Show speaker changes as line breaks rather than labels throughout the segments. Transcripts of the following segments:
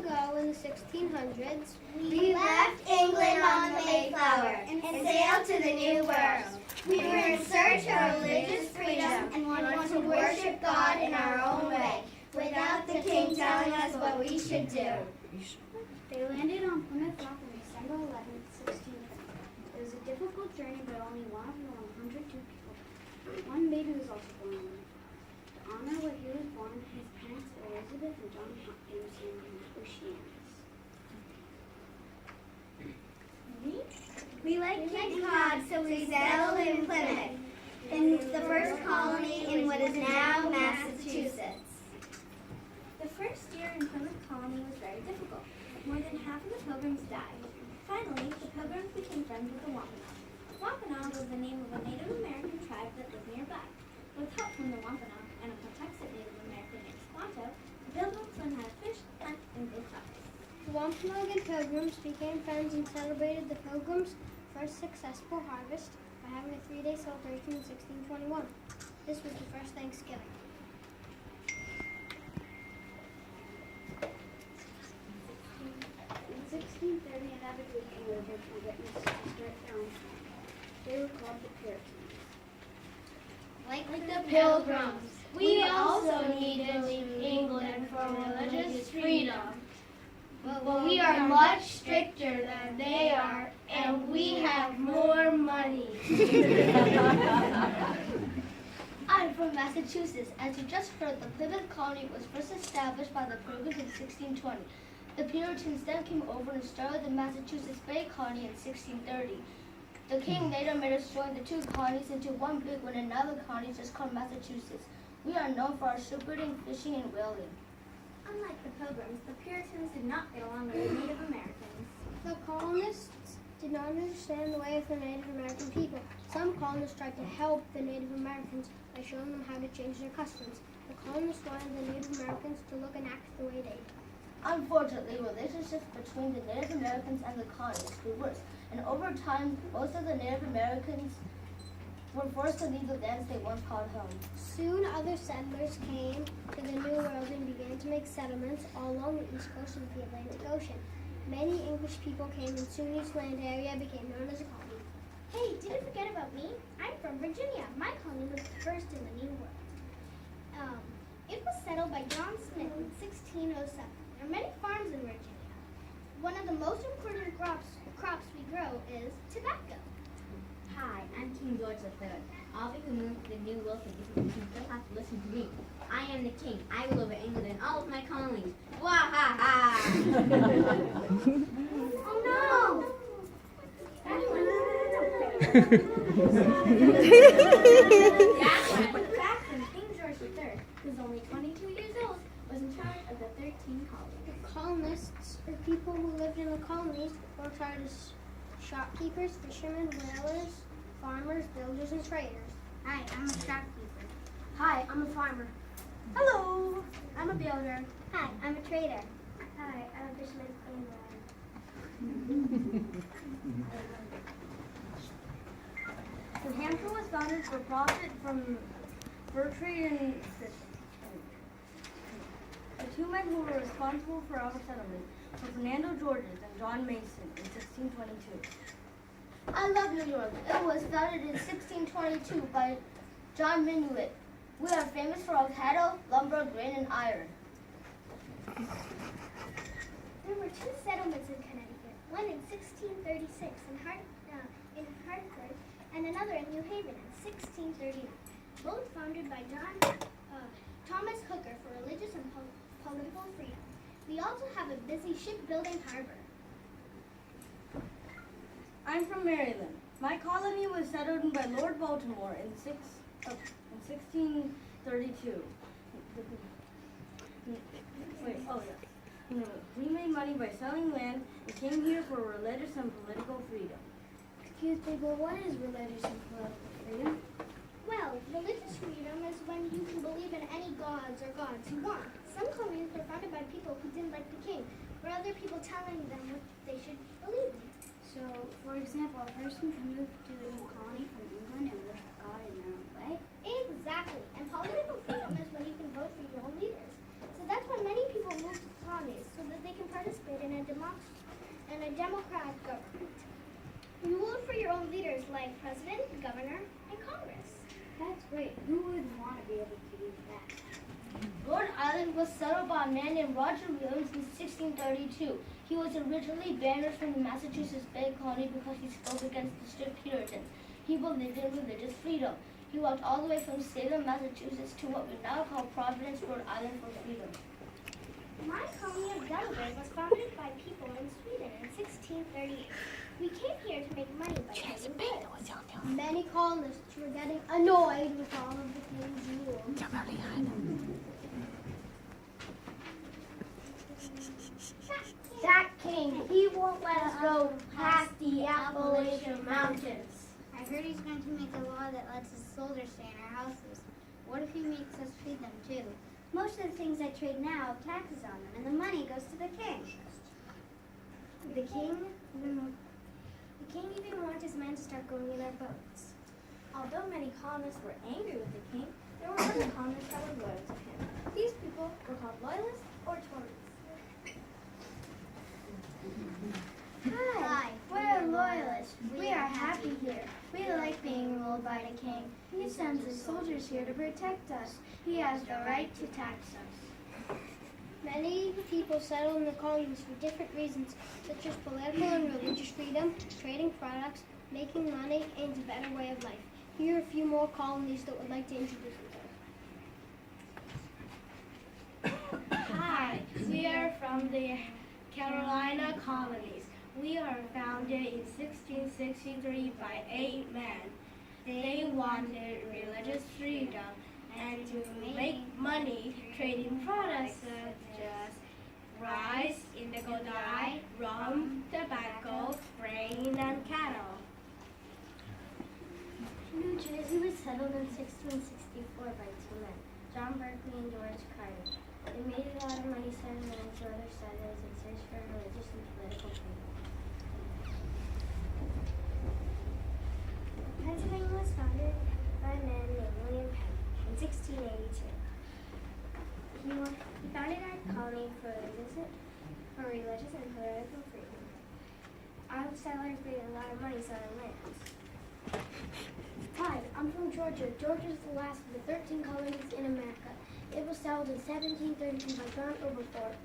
ago in the 1600s,
we left England on the Mayflower and sailed to the New World. We were in search of religious freedom and wanted to worship God in our own way, without the king telling us what we should do.
They landed on Plymouth Rock on December 11th, 1620. It was a difficult journey, but only one of the 102 people died. One baby was also born on it. To honor where he was born, his parents Elizabeth and John Hopkins named him Oceanus.
We like Cape Cod, so we settled in Plymouth, in the first colony in what is now Massachusetts.
The first year in Plymouth Colony was very difficult. More than half of the Pilgrims died. Finally, the Pilgrims became friends with the Wampanoag. Wampanoag was the name of a Native American tribe that lived nearby. With help from the Wampanoag and a Patuxet Native American named Squanto, the Pilgrims learned how to fish, hunt, and build huts.
the Wampanoag and Pilgrims became friends and celebrated the Pilgrims' first successful harvest by having a 3-day celebration in 1621. This was the first Thanksgiving.
In 1630, an avid Legion movement witnessed a strike down. They were called the Puritans.
Like the Pilgrims, we also need to leave England for religious freedom. But we are much stricter than they are, and we have more money.
I'm from Massachusetts. As you just heard, the Plymouth colony was first established by the Pilgrims in 1620. The Puritans then came over and started the Massachusetts Bay Colony in 1630. The king later made us join the two colonies into one big one, and now the colony is just called Massachusetts. We are known for our shepherding, fishing, and whaling.
Unlike the Pilgrims, the Puritans did not get along with the Native Americans.
The colonists did not understand the way of the Native American people. Some colonists tried to help the Native Americans by showing them how to change their customs. The colonists wanted the Native Americans to look and act the way they did.
Unfortunately, relationships between the Native Americans and the colonists grew worse, and over time, most of the Native Americans were forced to leave the lands they once called home.
Soon other settlers came to the New World and began to make settlements all along the east coast of the Atlantic Ocean. Many English people came, and soon each land area became known as a colony.
Hey, didn't forget about me. I'm from Virginia. My colony was the first in the New World. It was settled by John Smith in 1607. There are many farms in Virginia. One of the most important crops we grow is tobacco.
Hi, I'm King George III. All of you who moved to the New World for different reasons still have to listen to me. I am the king. I rule over England and all of my colonies. Wah ha ha!
Oh no!
Back then, King George III, who was only 22 years old, was in charge of the 13 colonies.
The colonists, or people who lived in the colonies, were tried as shopkeepers, fishermen, whalers, farmers, builders, and traders.
Hi, I'm a shopkeeper.
Hi, I'm a farmer.
Hello! I'm a builder.
Hi, I'm a trader.
Hi, I'm a fisherman and
New Hampshire was founded for profit from fur trade and fishing. The two men who were responsible for our settlement were Fernando Georges and John Mason in 1622.
I love New York. It was founded in 1622 by John Minuit. We are famous for our cattle, lumber, grain, and iron.
There were two settlements in Connecticut, one in 1636 in Hartford and another in New Haven in 1639, both founded by Thomas Hooker for religious and political freedom. We also have a busy shipbuilding harbor.
I'm from Maryland. My colony was settled by Lord Baltimore in 1632. We made money by selling land and came here for religious and political freedom.
Excuse me, but what is religious and political freedom?
Well, religious freedom is when you can believe in any gods or gods you want. Some colonies were founded by people who didn't like the king, or other people telling them what they should believe in.
So, for example, a person can move to a new colony from England and worship God in their own way.
Exactly. And political freedom is when you can vote for your own leaders. So that's why many people move to colonies, so that they can
island was settled by a man named Roger Williams in 1632. He was originally banished from the Massachusetts Bay Colony because he spoke against the strict Puritans. He believed in religious freedom. He walked all the way from Salem, Massachusetts to what we now call Providence, Rhode Island for freedom.
My colony of Delaware was founded by people in Sweden in 1638. We came here to make money by trading goods.
Many colonists were getting annoyed with all of the king's rules.
That king, he won't let us go past the Appalachian Mountains.
I heard he's going to make a law that lets his soldiers stay in our houses. What if he makes us feed them too? Most of the things I trade now have taxes on them, and the money goes to the king.
The king even wanted his men to start going in our boats. Although many colonists were angry with the king, there were other colonists that were loyal to him. These people were called loyalists or Tories.
Hi, we're loyalists. We are happy here. We like being ruled by the king. He sends his soldiers here to protect us. He has the right to tax us.
Many people settled in the colonies for different reasons, such as political and religious freedom, trading products, making money, and a better way of life. Here are a few more colonies that would like to introduce themselves.
Hi, we are from the Carolina colonies. We are founded in 1663 by 8 men. They wanted religious freedom and to make money trading products such as rice, indigo dye, rum, tobacco, grain, and cattle.
New Jersey was settled in 1664 by 2 men, John Berkeley and George Carter. They made a lot of money selling land to other settlers in search for religious and political freedom. Pennsylvania was founded by a man named William Penn in 1682. He founded our colony for religious and political freedom. Our settlers made a lot of money selling land.
Hi, I'm from Georgia. Georgia is the last of the 13 colonies in America. It was settled in 1732 by John Oglethorpe.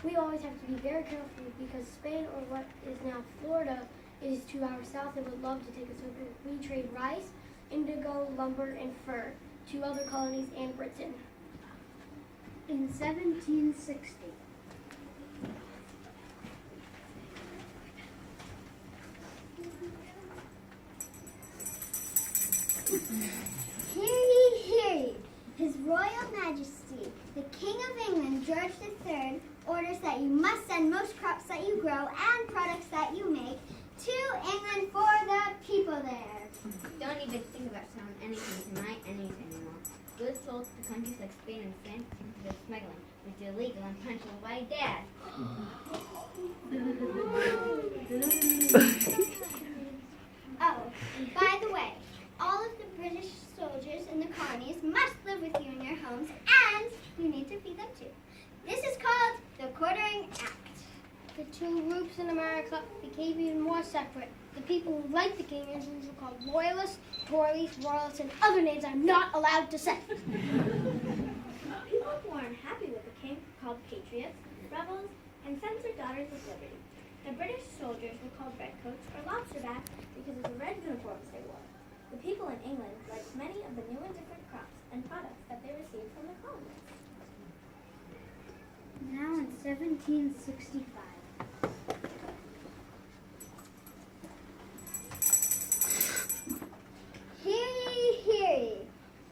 We always have to be very careful because Spain, or what is now Florida, is to our south and would love to take us over. We trade rice, indigo, lumber, and fur to other colonies and Britain.
In 1760,
Hear ye, hear ye. His Royal Majesty, the King of England, George III, orders that you must send most crops that you grow and products that you make to England for the people there.
Don't even think about selling anything to my enemies anymore. Goods sold to countries like Spain and France considered smuggling, which is illegal and punishable by death.
Oh, and by the way, all of the British soldiers in the colonies must live with you in your homes, and you need to feed them too. This is called the Quartering Act.
The two groups in America became even more separate. The people who liked the king and rules were called loyalists, Tories, royalists, and other names I'm not allowed to say.
People who are unhappy with the king were called patriots, rebels, and sons or daughters of liberty. The British soldiers were called redcoats or lobsterbacks because of the red uniforms they wore. The people in England liked many of the new and different crops and products that they received from the colonists.
now in 1765.
Hear ye, hear ye.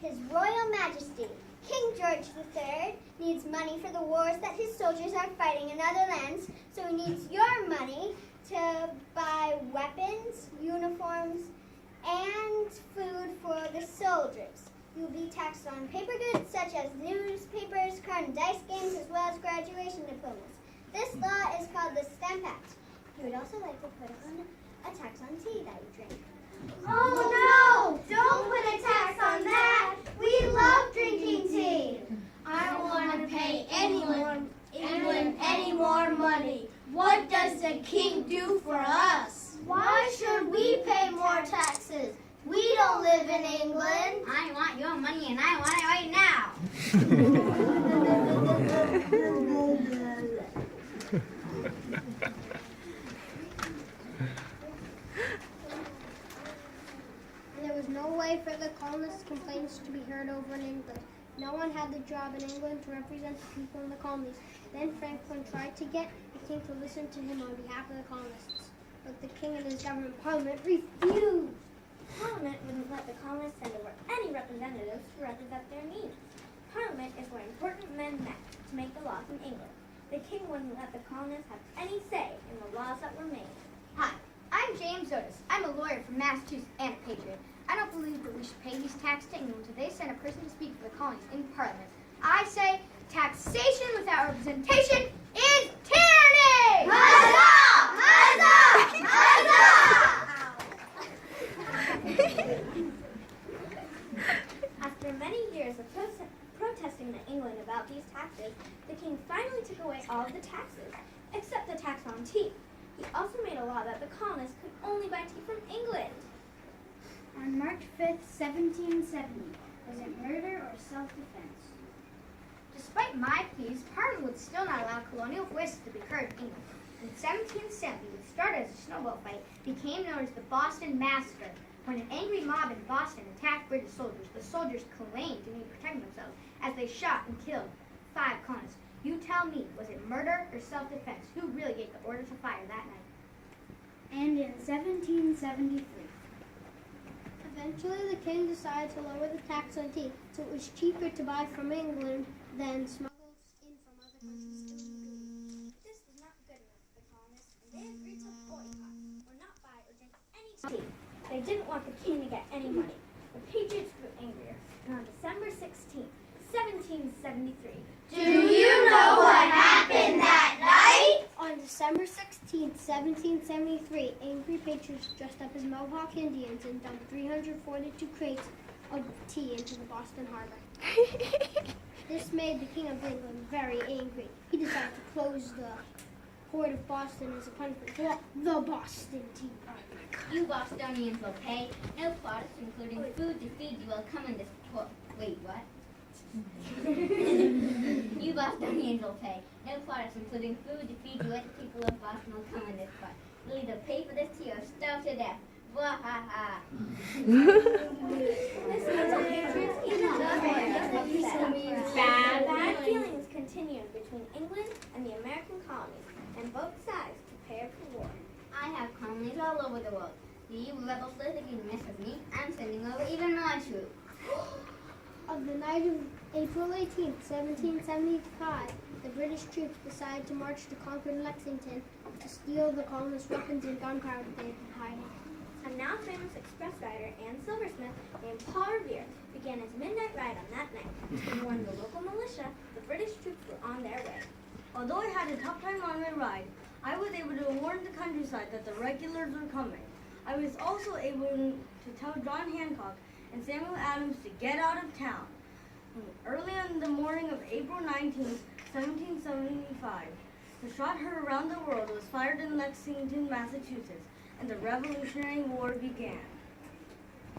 His Royal Majesty, King George III, needs money for the wars that his soldiers are fighting in other lands, so he needs your money to buy weapons, uniforms, and food for the soldiers. You will be taxed on paper goods such as newspapers, card and dice games, as well as graduation diplomas. This law is called the Stamp Act. He would also like to put on a tax on tea that you drink. Oh no! Don't put a tax on that! We love drinking tea!
I don't want to pay England any more money. What does the king do for us?
Why should we pay more taxes? We don't live in England.
I want your money and I want it right now.
no way for the colonists' complaints to be heard over in England. No one had the job in England to represent the people in the colonies. Then Franklin tried to get the king to listen to him on behalf of the colonists. But the king and his government parliament refused.
Parliament wouldn't let the colonists send over any representatives to represent their needs. Parliament is where important men met to make the laws in England. The king wouldn't let the colonists have any say in the laws that were made.
Hi, I'm James Otis. I'm a lawyer from Massachusetts and a patriot. I don't believe that we should pay these taxes to England until they send a person to speak for the colonies in Parliament. I say taxation without representation is tyranny! Huzzah! Huzzah! Huzzah!
After many years of protesting in England about these taxes, the king finally took away all of the taxes, except the tax on tea. He also made a law that the colonists could only buy tea from England.
On March 5th, 1770, was it murder or self-defense?
Despite my pleas, Parliament would still not allow colonial voices to be heard in England. In 1770, what started as a snowball fight became known as the Boston Massacre. When an angry mob in Boston attacked British soldiers, the soldiers claimed to need to protect themselves as they shot and killed 5 colonists. You tell me, was it murder or self-defense? Who really gave the order to fire that night?
And in 1773.
Eventually, the king decided to lower the tax on tea, so it was cheaper to buy from England than smuggle in from other countries illegally.
This was not good enough for the colonists, and they agreed to boycott or not buy or drink any tea. They didn't want the king to get any money. The patriots grew angrier, and on December 16th, 1773,
Do you know what happened that night?
On December 16th, 1773, angry patriots dressed up as Mohawk Indians and dumped 342 crates of tea into the Boston Harbor. This made the King of England very angry. He decided to close the port of Boston as a punishment for the Boston Tea Party.
You Bostonians will pay no products including food to feed you will come in this port. Wait, what? You Bostonians will pay no products including food to feed you and the people of Boston will come in this port. You'll either pay for this tea or starve to death. Blah ha ha.
this made the patriots even more upset. Bad feelings continued between England and the American colonies, and both sides prepared for war.
I have colonies all over the world. Do you rebels literally mess with me? I'm sending over even more troops.
On the night of April 18th, 1775, the British troops decided to march to Concord, Lexington to steal the colonists' weapons and gunpowder they had been hiding.
A now famous express rider and silversmith named Paul Revere began his midnight ride on that night and warned the local militia the British troops were on their way.
Although I had a tough time on my ride, I was able to warn the countryside that the regulars were coming. I was also able to tell John Hancock and Samuel Adams to get out of town. Early in the morning of April 19, 1775, the shot heard around the world was fired in Lexington, Massachusetts, and the Revolutionary War began.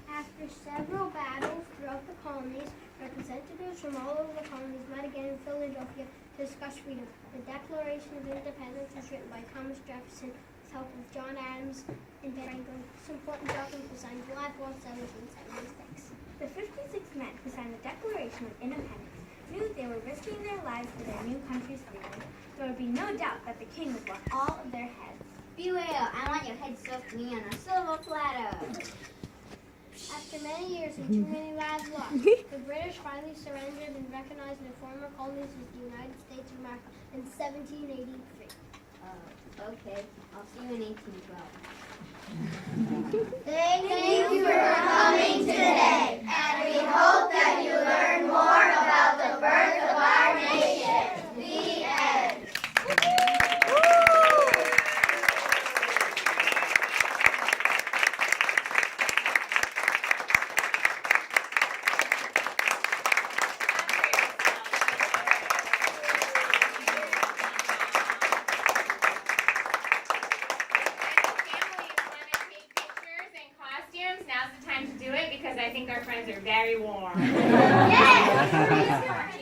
After several battles throughout the colonies, representatives from all over the colonies met again in Philadelphia to discuss freedom. The Declaration of Independence was written by Thomas Jefferson with help of John Adams and Ben Franklin. This important document was signed July 4, 1776.
The 56 men who signed the Declaration of Independence knew they were risking their lives for their new country's freedom. There would be no doubt that the king would want all of their heads.
Beware, I want your head served to me on a silver platter.
After many years and too many lives lost, the British finally surrendered and recognized their former colonies as the United States of America in 1783.
Okay, I'll see you in 1812.
Thank you for coming today, and we hope that you learn more about the birth of our nation. The end.
Now's the time to do it because I think our friends are very warm.
Yes!